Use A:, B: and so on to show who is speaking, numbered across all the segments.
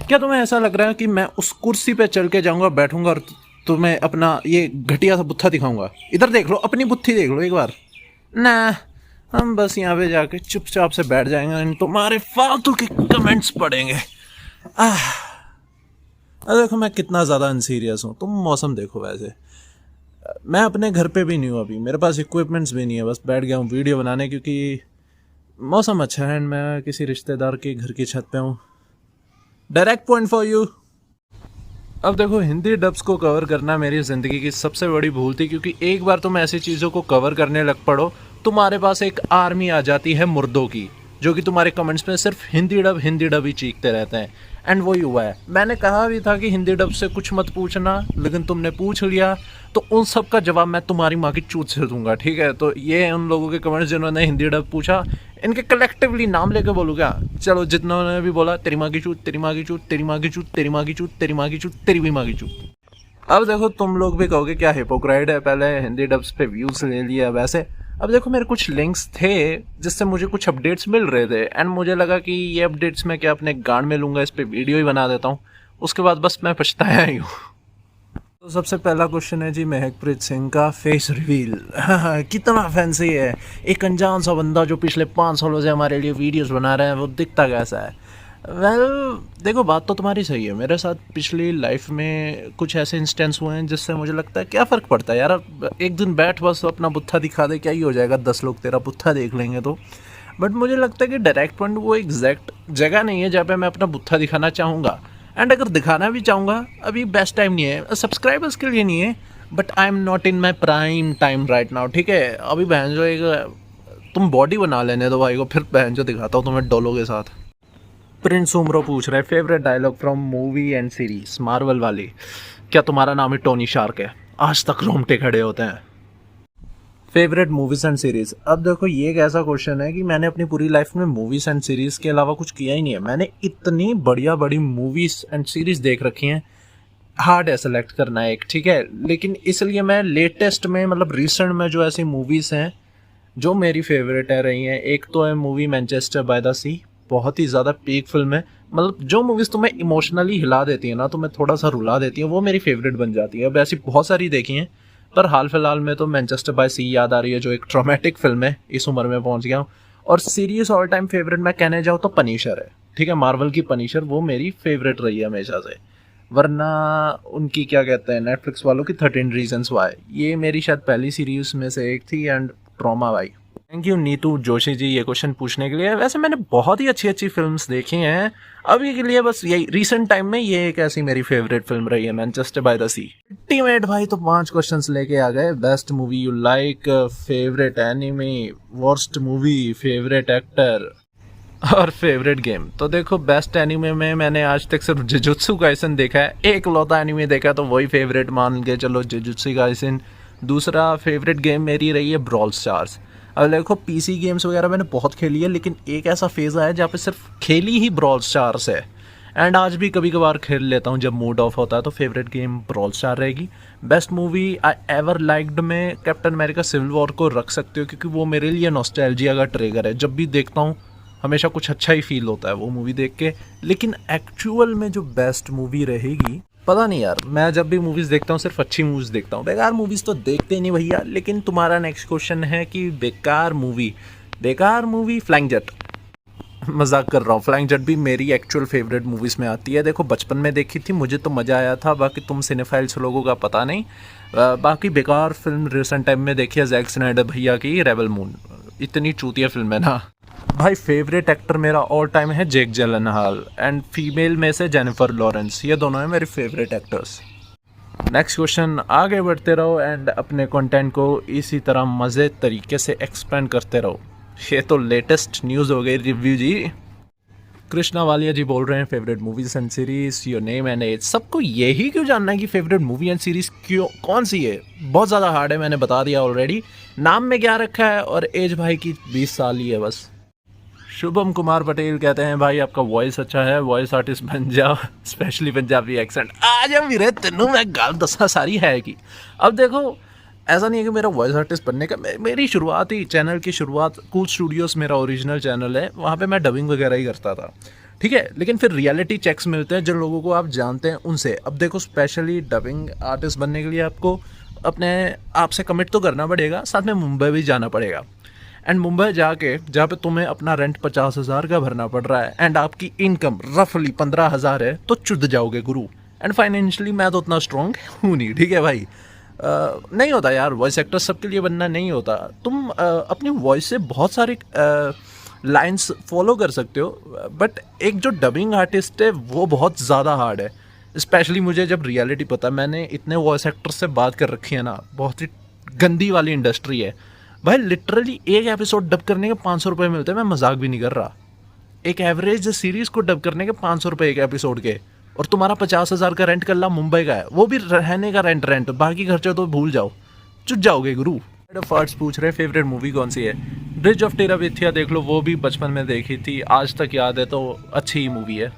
A: क्या तुम्हें ऐसा लग रहा है कि मैं उस कुर्सी पे चल के जाऊंगा, बैठूंगा और तुम्हें अपना ये घटिया सा बुत्था दिखाऊंगा? इधर देख लो, अपनी बुत्थी देख लो एक बार ना। हम बस यहाँ पे जाके चुपचाप से बैठ जाएंगे, इन तुम्हारे फालतू के कमेंट्स पढ़ेंगे। देखो मैं कितना ज़्यादा अनसीरियस हूँ। तुम मौसम देखो। वैसे मैं अपने घर पे भी नहीं हूँ अभी, मेरे पास इक्विपमेंट्स भी नहीं है, बस बैठ गया हूँ वीडियो बनाने क्योंकि मौसम अच्छा है एंड मैं किसी रिश्तेदार के घर की छत पे हूँ। Direct point for you. अब देखो, हिंदी डब्स को कवर करना मेरी ज़िंदगी की सबसे बड़ी भूल थी, क्योंकि एक बार तुम ऐसी चीज़ों को कवर करने लग पड़ो, तुम्हारे पास एक आर्मी आ जाती है मुर्दों की, जो कि तुम्हारे कमेंट्स में सिर्फ हिंदी डब ही चीखते रहते हैं। एंड वही हुआ है। मैंने कहा भी था कि हिंदी डब से कुछ मत पूछना, लेकिन तुमने पूछ लिया, तो उन सब का जवाब मैं तुम्हारी माँ की चूत से दूंगा, ठीक है? तो ये उन लोगों के कमेंट्स जिन्होंने हिंदी डब पूछा, इनके कलेक्टिवली नाम लेके बोलूँ क्या? चलो, जितना ने भी बोला, तेरी माँ की चूत, तेरी माँ की चूत, तेरी माँ की चूत, तेरी माँ की चूत, तेरी माँ की चूत, तेरी भी माँ की चूत। अब देखो, तुम लोग भी कहोगे क्या हिपोक्राइट है, पहले हिंदी डब्स पे व्यूज ले लिया वैसे। अब देखो, मेरे कुछ लिंक्स थे जिससे मुझे कुछ अपडेट्स मिल रहे थे एंड मुझे लगा कि ये अपडेट्स मैं क्या अपने गांड में लूँगा, इस पर वीडियो ही बना देता हूँ। उसके बाद बस मैं पछताया ही हूँ। तो सबसे पहला क्वेश्चन है जी महकप्रीत सिंह का फेस रिवील। कितना फैंसी है। एक अनजान सा बंदा जो पिछले 5 सालों से हमारे लिए वीडियोस बना रहे हैं, वो दिखता कैसा है? देखो, बात तो तुम्हारी सही है। मेरे साथ पिछली लाइफ में कुछ ऐसे इंस्टेंस हुए हैं जिससे मुझे लगता है क्या फ़र्क पड़ता है यार, एक दिन बैठ बस अपना बुत्था दिखा दे, क्या ही हो जाएगा, 10 लोग तेरा बुत्था देख लेंगे तो। बट मुझे लगता है कि डायरेक्ट पॉइंट वो एग्जैक्ट जगह नहीं है जहाँ पे मैं अपना बुत्था दिखाना चाहूँगा। एंड अगर दिखाना भी चाहूँगा, अभी बेस्ट टाइम नहीं है, सब्सक्राइबर्स के लिए नहीं है, but I am not in my prime time right now, ठीक है? अभी बहन जो एक तुम बॉडी बना लेने दो भाई को, फिर बहन जो दिखाता हूँ तुम्हें डोलो के साथ। प्रिंस उमरो पूछ रहे favourite dialogue from movie and series Marvel वाली। क्या तुम्हारा नाम ही टोनी शार्क है? आज तक रोंगटे खड़े होते हैं। Favourite movies and series. अब देखो, ये एक ऐसा क्वेश्चन है कि मैंने अपनी पूरी लाइफ में मूवीज एंड सीरीज के अलावा कुछ किया ही नहीं है। मैंने इतनी बढ़िया बड़ी मूवीज एंड सीरीज देख रखी हैं, हार्ड है सेलेक्ट करना एक, ठीक है? लेकिन इसलिए मैं लेटेस्ट में, मतलब रिसेंट में जो ऐसी मूवीज हैं जो मेरी फेवरेट है रही हैं, एक तो है मूवी मैनचेस्टर बाय द सी। बहुत ही ज़्यादा पीक फिल्म है। मतलब जो मूवीज़ तुम्हें इमोशनली हिला देती है ना, तुम्हें थोड़ा सा रुला देती है, वो मेरी फेवरेट बन जाती है। अब ऐसी बहुत सारी देखी हैं, पर हाल फिलहाल में तो मैनचेस्टर बाय सी याद आ रही है, जो एक ट्रॉमेटिक फिल्म है। इस उम्र में पहुंच गया हूँ। और सीरीज ऑल टाइम फेवरेट मैं कहने जाऊँ तो पनिशर है, ठीक है? मार्वल की पनिशर, वो मेरी फेवरेट रही है हमेशा से। वरना उनकी क्या कहते हैं नेटफ्लिक्स वालों की 13 रीजन्स वाई, ये मेरी शायद पहली सीरीज में से एक थी। एंड ट्रॉमा भाई। थैंक यू नीतू जोशी जी ये क्वेश्चन पूछने के लिए। वैसे मैंने बहुत ही अच्छी अच्छी फिल्म्स देखी हैं, अभी के लिए बस यही रिसेंट टाइम में ये एक ऐसी मेरी फेवरेट फिल्म रही है, Manchester by the Sea. Ultimate भाई, तो 5 क्वेश्चंस लेके आ गए। Best movie you like, favourite anime, worst movie, favourite actor और फेवरेट गेम। तो देखो, बेस्ट एनिमे में मैंने आज तक सिर्फ जुजुत्सु काइसन देखा है, एक लौता एनिमे देखा, तो वही फेवरेट मान के चलो, जुजुत्सु काइसन। दूसरा फेवरेट गेम मेरी रही है ब्रॉल स्टार्स। अब देखो, पीसी गेम्स वगैरह मैंने बहुत खेली है, लेकिन एक ऐसा फेज़ आया जहाँ पे सिर्फ खेली ही ब्रॉल स्टार्स है। एंड आज भी कभी कभार खेल लेता हूँ जब मूड ऑफ होता है, तो फेवरेट गेम ब्रॉल स्टार रहेगी। Best movie I ever liked में कैप्टन अमेरिका सिविल वॉर को रख सकते हो, क्योंकि वो मेरे लिए नॉस्टैल्जिया का ट्रिगर है। जब भी देखता हूँ हमेशा कुछ अच्छा ही फील होता है वो मूवी देख के। लेकिन एक्चुअल में जो बेस्ट मूवी रहेगी, पता नहीं यार, मैं जब भी मूवीज़ देखता हूँ सिर्फ अच्छी मूवीज़ देखता हूँ, बेकार मूवीज़ तो देखते नहीं भैया। लेकिन तुम्हारा नेक्स्ट क्वेश्चन है कि बेकार मूवी फ्लाइंग जेट। मजाक कर रहा हूँ, फ्लाइंग जेट भी मेरी एक्चुअल फेवरेट मूवीज़ में आती है। देखो, बचपन में देखी थी, मुझे तो मज़ा आया था, बाकी तुम सिनेफाइल्स लोगों का पता नहीं। बाकी बेकार फिल्म रिसेंट टाइम में देखी है जैक स्नाइडर भैया की रेबल मून। इतनी चूतिया फिल्म है ना भाई। फेवरेट एक्टर मेरा ऑल टाइम है जेक जिलेनहॉल, एंड फीमेल में से जेनिफर लॉरेंस। ये दोनों हैं मेरे फेवरेट एक्टर्स। नेक्स्ट क्वेश्चन, आगे बढ़ते रहो एंड अपने कंटेंट को इसी तरह मज़े तरीके से एक्सपेंड करते रहो। ये तो लेटेस्ट न्यूज़ हो गई रिव्यू जी। कृष्णा वालिया जी बोल रहे हैं favourite movies and series, your name and age. सबको यही क्यों जानना है कि फेवरेट मूवी एंड सीरीज क्यों कौन सी है? बहुत ज़्यादा हार्ड है, मैंने बता दिया ऑलरेडी। नाम में क्या रखा है, और एज भाई की 20 साल ही है बस। शुभम कुमार पटेल कहते हैं भाई आपका वॉइस अच्छा है, वॉइस आर्टिस्ट बन जाओ, स्पेशली पंजाबी एक्सेंट। आ जा मेरे, तेनों मैं गाल दसा सारी है कि। अब देखो, ऐसा नहीं है कि मेरा वॉइस आर्टिस्ट बनने का, मेरी शुरुआत ही, चैनल की शुरुआत कूल स्टूडियोज़ मेरा ओरिजिनल चैनल है, वहाँ पे मैं डबिंग वगैरह ही करता था। ठीक है। लेकिन फिर रियलिटी चेक्स मिलते हैं जिन लोगों को आप जानते हैं उनसे। अब देखो स्पेशली डबिंग आर्टिस्ट बनने के लिए आपको अपने आप से कमिट तो करना पड़ेगा, साथ में मुंबई भी जाना पड़ेगा। एंड मुंबई जाके जहाँ पे तुम्हें अपना रेंट 50,000 का भरना पड़ रहा है एंड आपकी इनकम रफली 15,000 है, तो चुद जाओगे गुरु। एंड फाइनेंशियली मैं तो उतना स्ट्रॉन्ग हूँ नहीं, ठीक है भाई। नहीं होता यार, वॉइस एक्टर सबके लिए बनना नहीं होता। तुम अपनी वॉइस से बहुत सारे लाइंस फॉलो कर सकते हो, बट एक जो डबिंग आर्टिस्ट है वो बहुत ज़्यादा हार्ड है। स्पेशली मुझे जब रियलिटी पता, मैंने इतने वॉइस एक्टर से बात कर रखी है ना, बहुत ही गंदी वाली इंडस्ट्री है भाई। लिटरली एक एपिसोड डब करने के 500 रुपये मिलते हैं, मैं मजाक भी नहीं कर रहा। एक एवरेज सीरीज़ को डब करने के 500 रुपये एक एपिसोड के, और तुम्हारा 50,000 का रेंट कर ला मुंबई का है, वो भी रहने का रेंट, बाकी खर्चे तो भूल जाओ, चुप जाओगे गुरु। फर्स्ट पूछ रहे फेवरेट मूवी कौन सी है। ब्रिज ऑफ टेराविथिया देख लो, वो भी बचपन में देखी थी, आज तक याद है, तो अच्छी ही मूवी है।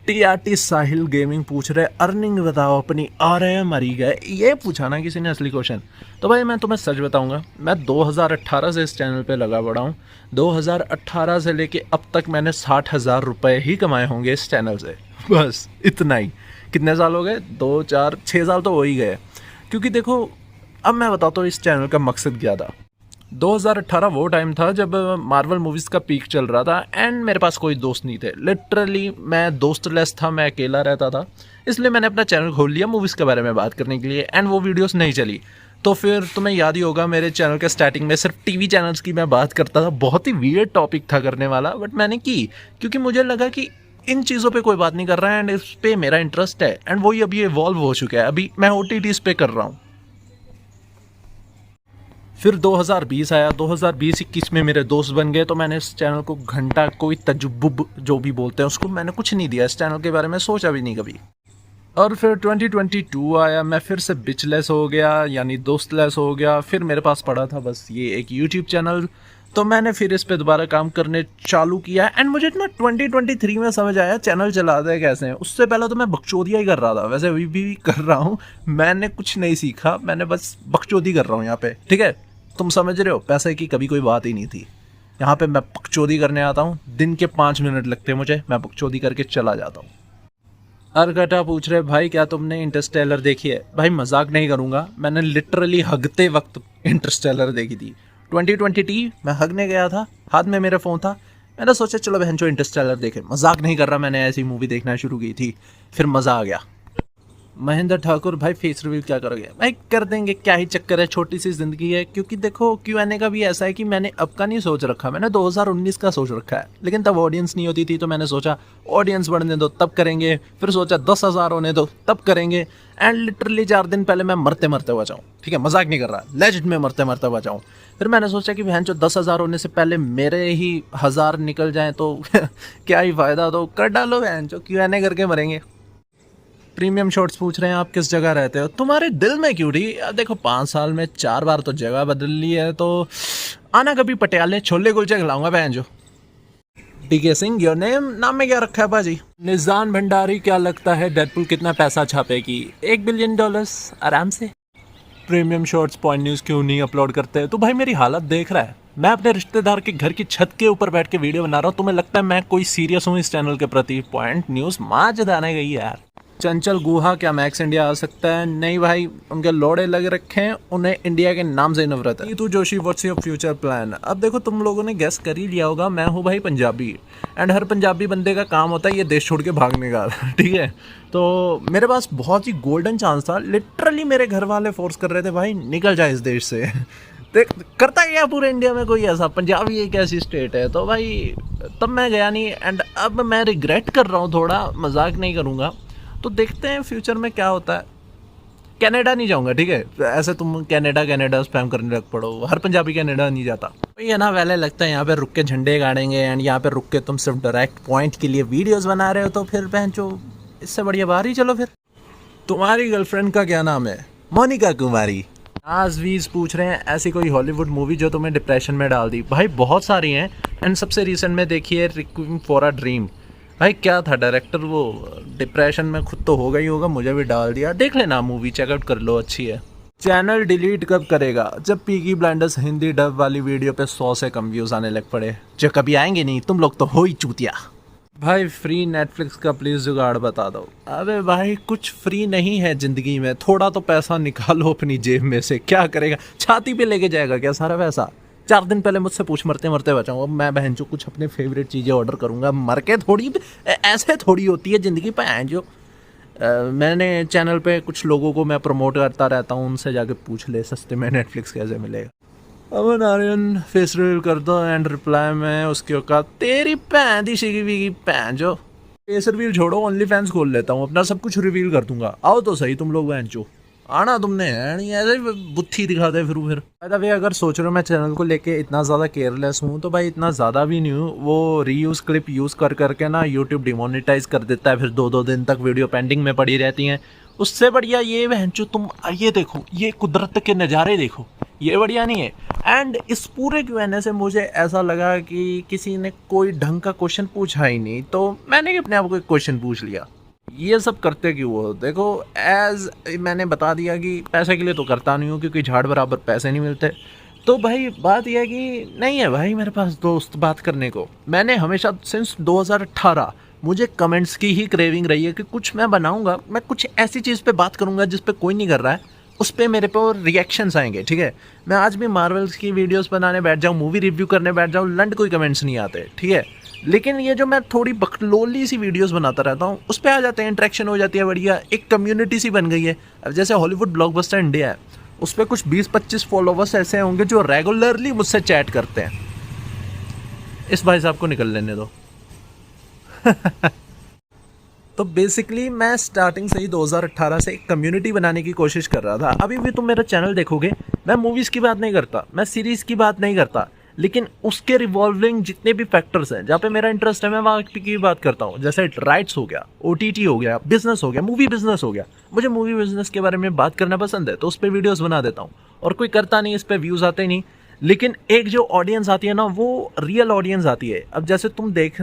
A: TRT साहिल गेमिंग पूछ रहे अर्निंग बताओ अपनी, आ रहे हैं मरी गए। ये पूछा ना किसी ने असली क्वेश्चन। तो भाई मैं तुम्हें सच बताऊंगा, मैं 2018 से इस चैनल पे लगा पड़ा हूँ। 2018 से लेके अब तक मैंने 60,000 रुपये ही कमाए होंगे इस चैनल से, बस इतना ही। कितने साल हो गए? 2 4 6 साल तो हो ही गए। क्योंकि देखो अब मैं बताता हूँ इस चैनल का मकसद क्या था। 2018 वो टाइम था जब मार्वल मूवीज़ का पीक चल रहा था एंड मेरे पास कोई दोस्त नहीं थे। लिटरली मैं दोस्तलेस था, मैं अकेला रहता था। इसलिए मैंने अपना चैनल खोल लिया मूवीज़ के बारे में बात करने के लिए, एंड वो वीडियोस नहीं चली। तो फिर तुम्हें याद ही होगा मेरे चैनल के स्टार्टिंग में सिर्फ टीवी चैनल्स की मैं बात करता था। बहुत ही वियर्ड टॉपिक था करने वाला, बट मैंने की क्योंकि मुझे लगा कि इन चीज़ों पे कोई बात नहीं कर रहा है एंड इस पे मेरा इंटरेस्ट है, एंड वही अभी इवॉल्व हो चुका है। अभी मैं OTTs पे कर रहा हूँ। फिर 2020 आया, 2020-21 में मेरे दोस्त बन गए, तो मैंने इस चैनल को घंटा कोई तजुब्बुब जो भी बोलते हैं उसको मैंने कुछ नहीं दिया, इस चैनल के बारे में सोचा भी नहीं कभी। और फिर 2022 आया, मैं फिर से बिचलेस हो गया, यानी दोस्तलेस हो गया। फिर मेरे पास पड़ा था बस ये एक यूट्यूब चैनल, तो मैंने फिर इस पे दोबारा काम करने चालू किया। एंड मुझे इतना 2023 में समझ आया चैनल चलाते हैं कैसे हैं। उससे पहले तो मैं बकचोदिया ही कर रहा था, वैसे अभी भी कर रहा हूँ। मैंने कुछ नहीं सीखा, मैंने बस बकचोदी कर रहा हूँ यहाँ पे, ठीक है। तुम समझ रहे हो, पैसे की कभी कोई बात ही नहीं थी। यहाँ पे मैं बकचोदी करने आता हूँ, दिन के 5 मिनट लगते हैं मुझे, मैं बकचोदी करके चला जाता हूँ। अरगटा पूछ रहे भाई क्या तुमने इंटरस्टेलर देखी है? भाई मजाक नहीं करूँगा, मैंने लिटरली हगते वक्त इंटरस्टेलर देखी थी। 2020 मैं हगने गया था, हाथ में मेरा फ़ोन था, मैंने सोचा चलो बहनचो इंटरस्टेलर देखे। मजाक नहीं कर रहा, मैंने ऐसी मूवी देखना शुरू की थी, फिर मज़ा आ गया। महेंद्र ठाकुर भाई फेस रिवील क्या करोगे? भाई कर देंगे, क्या ही चक्कर है, छोटी सी ज़िंदगी है। क्योंकि देखो Q&A का भी ऐसा है कि मैंने अब का नहीं सोच रखा, मैंने 2019 का सोच रखा है। लेकिन तब ऑडियंस नहीं होती थी, तो मैंने सोचा ऑडियंस बढ़ने दो तब करेंगे। फिर सोचा 10,000 होने दो तब करेंगे। एंड लिटरली 4 दिन पहले मैं मरते मरते बचाऊँ, ठीक है, मजाक नहीं कर रहा, लेजिट में मरते मरते बचाऊँ। फिर मैंने सोचा कि बहन जो 10,000 होने से पहले मेरे ही 1000 निकल जाएँ तो क्या ही फ़ायदा, तो कर डालो बहन जो, Q&A करके मरेंगे। प्रीमियम शॉट्स पूछ रहे हैं आप किस जगह रहते हो? तुम्हारे दिल में क्यों रही? देखो 5 साल में 4 बार तो जगह बदल ली है, तो आना कभी पटियाले, छोले कुलचे खिलाऊंगा बहन जो। DK सिंह योर नेम, नाम में क्या रखा है बाजी? निजान भंडारी क्या लगता है डेडपुल कितना पैसा छापेगी? $1 बिलियन आराम से। प्रीमियम शॉट्स पॉइंट न्यूज़ क्यों नहीं अपलोड करते? तो भाई मेरी हालत देख रहा है, मैं अपने रिश्तेदार के घर की छत के ऊपर बैठ के वीडियो बना रहा हूँ। तुम्हें लगता है मैं कोई सीरियस हूँ इस चैनल के प्रति? पॉइंट न्यूज़ माँ जदाने गई यार। चंचल गुहा क्या मैक्स इंडिया आ सकता है? नहीं भाई, उनके लोड़े लग रखे हैं, उन्हें इंडिया के नाम से नफरत है। Neetu Joshi what's your future plan? अब देखो तुम लोगों ने गेस कर ही लिया होगा, मैं हूँ भाई पंजाबी, एंड हर पंजाबी बंदे का काम होता है ये देश छोड़ के भागने का, ठीक है। तो मेरे पास बहुत ही गोल्डन चांस था, लिटरली मेरे घर वाले फोर्स कर रहे थे भाई निकल जाए इस देश से। देख करता क्या पूरे इंडिया में कोई ऐसा, पंजाबी एक ऐसी स्टेट है, तो भाई तब मैं गया नहीं। एंड अब मैं रिग्रेट कर रहा हूँ थोड़ा, मजाक नहीं करूँगा। तो देखते हैं फ्यूचर में क्या होता है। कनाडा नहीं जाऊंगा, ठीक है, ऐसे तुम कनाडा स्पैम करने लग पड़ो, हर पंजाबी कनाडा नहीं जाता। ये ना पहले लगता है यहाँ पे रुक के झंडे गाड़ेंगे, एंड यहाँ पे रुक के तुम सिर्फ डायरेक्ट पॉइंट के लिए वीडियोस बना रहे हो, तो फिर पहनचो इससे बढ़िया बाहर ही चलो। फिर तुम्हारी गर्लफ्रेंड का क्या नाम है? मोनिका कुमारी। आजवीज पूछ रहे हैं ऐसी कोई हॉलीवुड मूवी जो तुम्हें डिप्रेशन में डाल दी? भाई बहुत सारी हैं, एंड सबसे रिसेंट में देखिए रिक्वेस्ट फॉर अ ड्रीम। भाई क्या था, डायरेक्टर वो डिप्रेशन में खुद तो हो गई होगा, मुझे भी डाल दिया। देख लेना मूवी, चेकआउट कर लो, अच्छी है। चैनल डिलीट कब करेगा? जब पीकी ब्लाइंडर्स हिंदी डब वाली वीडियो पे 100 से कम व्यूज़ आने लग पड़े, जो कभी आएंगे नहीं, तुम लोग तो हो ही चूतिया। भाई फ्री नेटफ्लिक्स का प्लीज़ जुगाड़ बता दो। अबे भाई कुछ फ्री नहीं है ज़िंदगी में, थोड़ा तो पैसा निकालो अपनी जेब में से। क्या करेगा, छाती पे लेके जाएगा क्या सारा पैसा? 4 दिन पहले मुझसे पूछ मरते मरते बचाऊंगा मैं, बहन जो कुछ अपने फेवरेट चीज़ें ऑर्डर करूंगा मर के थोड़ी। ऐसे थोड़ी होती है ज़िंदगी बहन जो। मैंने चैनल पे कुछ लोगों को मैं प्रमोट करता रहता हूँ, उनसे जाके पूछ ले सस्ते में नेटफ्लिक्स कैसे मिलेगा। अमन आर्यन फेस रिवील कर दो एंड रिप्लाई में उसके औकात तेरी भैन दी शिगी विगी भैन जो। फेस रिवील छोड़ो, ओनली फैंस खोल लेता हूँ अपना, सब कुछ रिवील कर दूंगा। आओ तो सही तुम लोग बहन चो, आना तुमने है नहीं, ऐसे ही बुत्थी दिखाते फिर। भाई अगर सोच रहे हो मैं चैनल को लेके इतना ज़्यादा केयरलेस हूँ तो भाई इतना ज़्यादा भी नहीं हूँ। वो रीयूज़ क्लिप यूज़ कर करके ना यूट्यूब डिमोनेटाइज कर देता है, फिर 2-2 दिन तक वीडियो पेंडिंग में पड़ी रहती हैं। उससे बढ़िया ये बहनचो तुम ये देखो, ये कुदरत के नज़ारे देखो, ये बढ़िया नहीं है। एंड इस पूरे Q&A से मुझे ऐसा लगा कि किसी ने कोई ढंग का क्वेश्चन पूछा ही नहीं, तो मैंने अपने आप को एक क्वेश्चन पूछ लिया, ये सब करते क्यों हो? देखो एज मैंने बता दिया कि पैसे के लिए तो करता नहीं हूँ, क्योंकि झाड़ बराबर पैसे नहीं मिलते। तो भाई बात यह है कि नहीं है भाई मेरे पास दोस्त बात करने को। मैंने हमेशा सिंस 2018 मुझे कमेंट्स की ही क्रेविंग रही है कि कुछ मैं बनाऊंगा, मैं कुछ ऐसी चीज़ पे बात करूंगा जिस पे कोई नहीं कर रहा है, उस पर मेरे पे और रिएक्शंस आएंगे। ठीक है, मैं आज भी मार्वल्स की वीडियोस बनाने बैठ जाऊँ, मूवी रिव्यू करने बैठ जाऊँ, लंड कोई कमेंट्स नहीं आते। ठीक है, लेकिन ये जो मैं थोड़ी बकलोली सी वीडियोस बनाता रहता हूँ उस पर आ जाते हैं, इंटरेक्शन हो जाती है, बढ़िया एक कम्युनिटी सी बन गई है। अब जैसे हॉलीवुड ब्लॉकबस्टर इंडिया है, उस पर कुछ 20-25 फॉलोवर्स ऐसे होंगे जो रेगुलरली मुझसे चैट करते हैं। इस भाई साहब को निकल लेने दो। तो बेसिकली मैं स्टार्टिंग से ही 2018 से एक कम्युनिटी बनाने की कोशिश कर रहा था। अभी भी तुम मेरा चैनल देखोगे, मैं मूवीज़ की बात नहीं करता, मैं सीरीज़ की बात नहीं करता, लेकिन उसके रिवॉल्विंग जितने भी फैक्टर्स हैं जहाँ पे मेरा इंटरेस्ट है मैं वहाँ की बात करता हूँ। जैसे राइट्स हो गया, OTT हो गया, बिजनेस हो गया, मूवी बिजनेस हो गया। मुझे मूवी बिजनेस के बारे में बात करना पसंद है तो उस पर वीडियोस बना देता हूँ, और कोई करता नहीं, इस पर व्यूज़ आते नहीं। लेकिन एक जो ऑडियंस आती है ना, वो रियल ऑडियंस आती है। अब जैसे तुम देख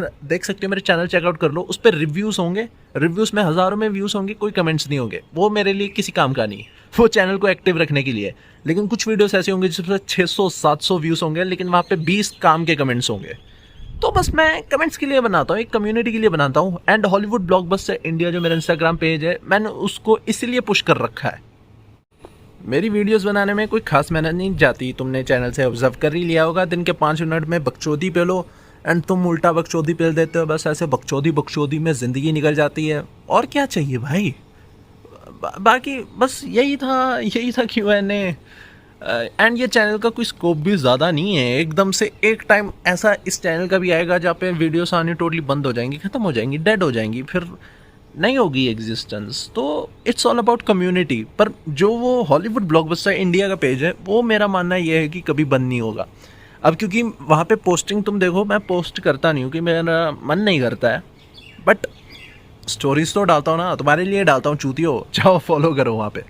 A: सकते हो, मेरे चैनल चेकआउट कर लो, उस पर रिव्यूज़ होंगे, रिव्यूज़ में हज़ारों में व्यूज़ होंगे, कोई कमेंट्स नहीं होंगे। वो मेरे लिए किसी काम का नहीं, वो चैनल को एक्टिव रखने के लिए। लेकिन कुछ वीडियोस ऐसे होंगे जिस पर 600-700 व्यूज़ होंगे, लेकिन वहाँ पे 20 काम के कमेंट्स होंगे। तो बस मैं कमेंट्स के लिए बनाता हूँ, एक कम्युनिटी के लिए बनाता हूँ। एंड हॉलीवुड ब्लॉकबस्टर इंडिया जो मेरा इंस्टाग्राम पेज है, मैंने उसको इसलिए पुश कर रखा है। मेरी वीडियोस बनाने में कोई खास मेहनत नहीं जाती, तुमने चैनल से ऑब्जर्व कर ही लिया होगा। दिन के 5 मिनट में बकचोदी पे लो एंड तुम उल्टा बकचोदी पेल देते हो, बस ऐसे बकचोदी में ज़िंदगी निकल जाती है। और क्या चाहिए भाई? बाकी बस यही था Q&A। एंड ये चैनल का कोई स्कोप भी ज़्यादा नहीं है। एकदम से एक टाइम ऐसा इस चैनल का भी आएगा जहाँ पे वीडियोस आनी टोटली बंद हो जाएंगी, ख़त्म हो जाएंगी, डेड हो जाएंगी, फिर नहीं होगी एग्जिस्टेंस। तो इट्स ऑल अबाउट कम्युनिटी। पर जो वो हॉलीवुड ब्लॉकबस्टर इंडिया का पेज है, वो मेरा मानना ये है कि कभी बंद नहीं होगा। अब क्योंकि वहाँ पे पोस्टिंग तुम देखो, मैं पोस्ट करता नहीं हूँ कि मेरा मन नहीं करता है, बट स्टोरीज तो डालता हूँ ना, तुम्हारे लिए डालता हूँ चूतियो, जाओ फॉलो करो वहाँ पे।